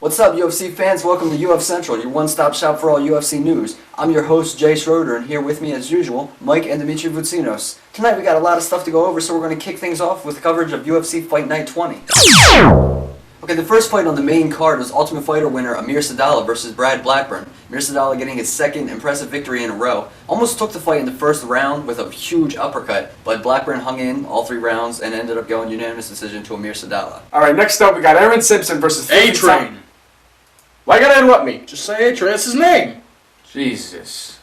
What's up, UFC fans? Welcome to UFCentral, your one-stop shop for all UFC news. I'm your host, Jay Schroeder, and here with me, as usual, Mike and Dimitri Vutsinos. Tonight we got a lot of stuff to go over, so we're going to kick things off with coverage of UFC Fight Night 20. Okay, the first fight on the main card was Ultimate Fighter winner Amir Sadallah versus Brad Blackburn. Amir Sadallah getting his second impressive victory in a row. Almost took the fight in the first round with a huge uppercut, but Blackburn hung in all 3 rounds and ended up going unanimous decision to Amir Sadallah. Alright, next up we got Aaron Simpson versus A-Train. Why you gotta interrupt me? Just say A-Train, that's his name. Jesus.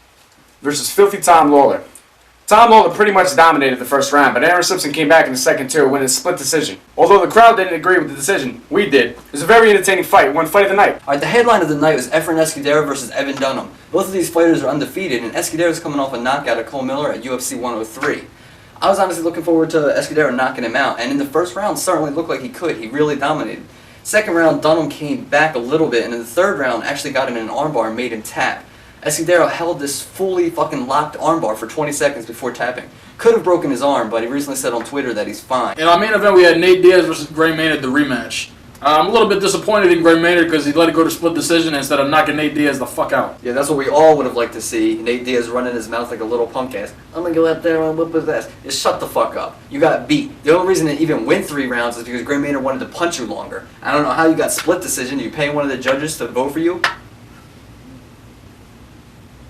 Versus Filthy Tom Lawler. Tom Lawler pretty much dominated the first round, but Aaron Simpson came back in the second too, winning a split decision. Although the crowd didn't agree with the decision, we did. It was a very entertaining fight, one fight of the night. Alright, the headline of the night was Efren Escudero versus Evan Dunham. Both of these fighters are undefeated, and Escudero's coming off a knockout of Cole Miller at UFC 103. I was honestly looking forward to Escudero knocking him out, and in the first round certainly looked like he could. He really dominated. Second round, Dunham came back a little bit, and in the third round actually got him in an armbar and made him tap. Escudero held this fully fucking locked armbar for 20 seconds before tapping. Could have broken his arm, but he recently said on Twitter that he's fine. In our main event, we had Nate Diaz versus Gray Maynard, the rematch. I'm a little bit disappointed in Gray Maynard because he let it go to split decision instead of knocking Nate Diaz the fuck out. Yeah, that's what we all would have liked to see. Nate Diaz running his mouth like a little punk ass. I'm gonna go out there and whip his ass. Just shut the fuck up. You got beat. The only reason to even win 3 rounds is because Gray Maynard wanted to punch you longer. I don't know how you got split decision. You paying one of the judges to vote for you?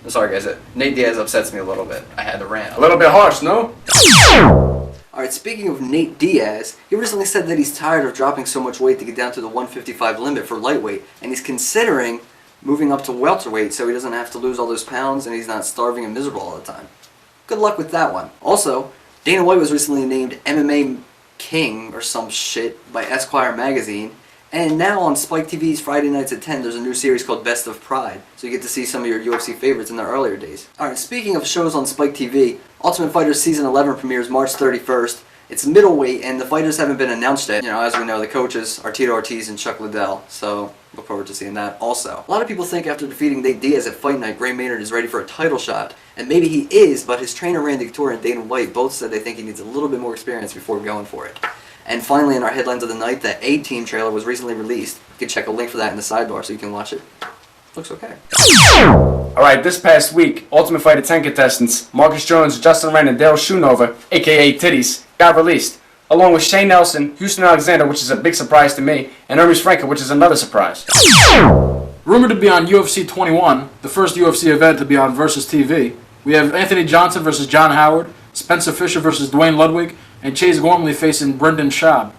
I'm sorry guys, Nate Diaz upsets me a little bit. I had to rant. A little bit harsh, no? Alright, speaking of Nate Diaz, he recently said that he's tired of dropping so much weight to get down to the 155 limit for lightweight, and he's considering moving up to welterweight so he doesn't have to lose all those pounds and he's not starving and miserable all the time. Good luck with that one. Also, Dana White was recently named MMA King or some shit by Esquire magazine, and now on Spike TV's Friday nights at 10, there's a new series called Best of Pride, so you get to see some of your UFC favorites in their earlier days. Alright, speaking of shows on Spike TV, Ultimate Fighter Season 11 premieres March 31st. It's middleweight, and the fighters haven't been announced yet. You know, as we know, the coaches are Tito Ortiz and Chuck Liddell, so look forward to seeing that also. A lot of people think after defeating Nate Diaz at Fight Night, Gray Maynard is ready for a title shot, and maybe he is, but his trainer Randy Couture and Dana White both said they think he needs a little bit more experience before going for it. And finally, in our headlines of the night, the A-Team trailer was recently released. You can check a link for that in the sidebar so you can watch it. Looks okay. Alright, this past week, Ultimate Fighter 10 contestants Marcus Jones, Justin Wren, and Daryl Schoonover, aka Titties, got released, along with Shane Nelson, Houston Alexander, which is a big surprise to me, and Hermes Frankel, which is another surprise. Rumored to be on UFC 21, the first UFC event to be on Versus TV, we have Anthony Johnson versus John Howard, Spencer Fisher versus Dwayne Ludwig, and Chase Gormley facing Brendan Schaub.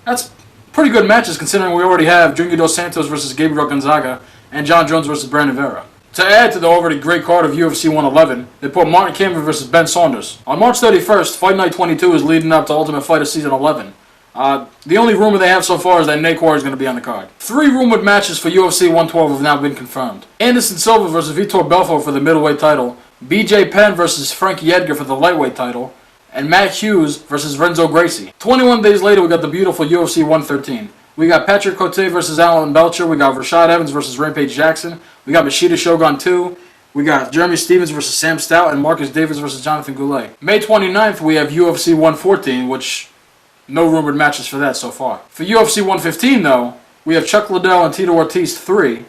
That's pretty good matches considering we already have Junior Dos Santos versus Gabriel Gonzaga and John Jones versus Brandon Vera. To add to the already great card of UFC 111, they put Martin Cameron versus Ben Saunders. On March 31st, Fight Night 22 is leading up to Ultimate Fighter Season 11. The only rumor they have so far is that Nate Quarry is going to be on the card. 3 rumored matches for UFC 112 have now been confirmed. Anderson Silva versus Vitor Belfort for the middleweight title, BJ Penn versus Frankie Edgar for the lightweight title, and Matt Hughes versus Renzo Gracie. 21 days later, we got the beautiful UFC 113. We got Patrick Cote versus Alan Belcher. We got Rashad Evans versus Rampage Jackson. We got Machida Shogun 2. We got Jeremy Stevens versus Sam Stout and Marcus Davis versus Jonathan Goulet. May 29th, we have UFC 114, which no rumored matches for that so far. For UFC 115, though, we have Chuck Liddell and Tito Ortiz 3,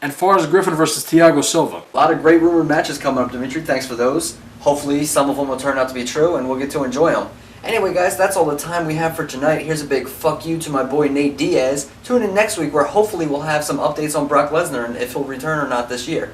and Forrest Griffin versus Thiago Silva. A lot of great rumored matches coming up, Dimitri. Thanks for those. Hopefully some of them will turn out to be true and we'll get to enjoy them. Anyway guys, that's all the time we have for tonight. Here's a big fuck you to my boy Nate Diaz. Tune in next week where hopefully we'll have some updates on Brock Lesnar and if he'll return or not this year.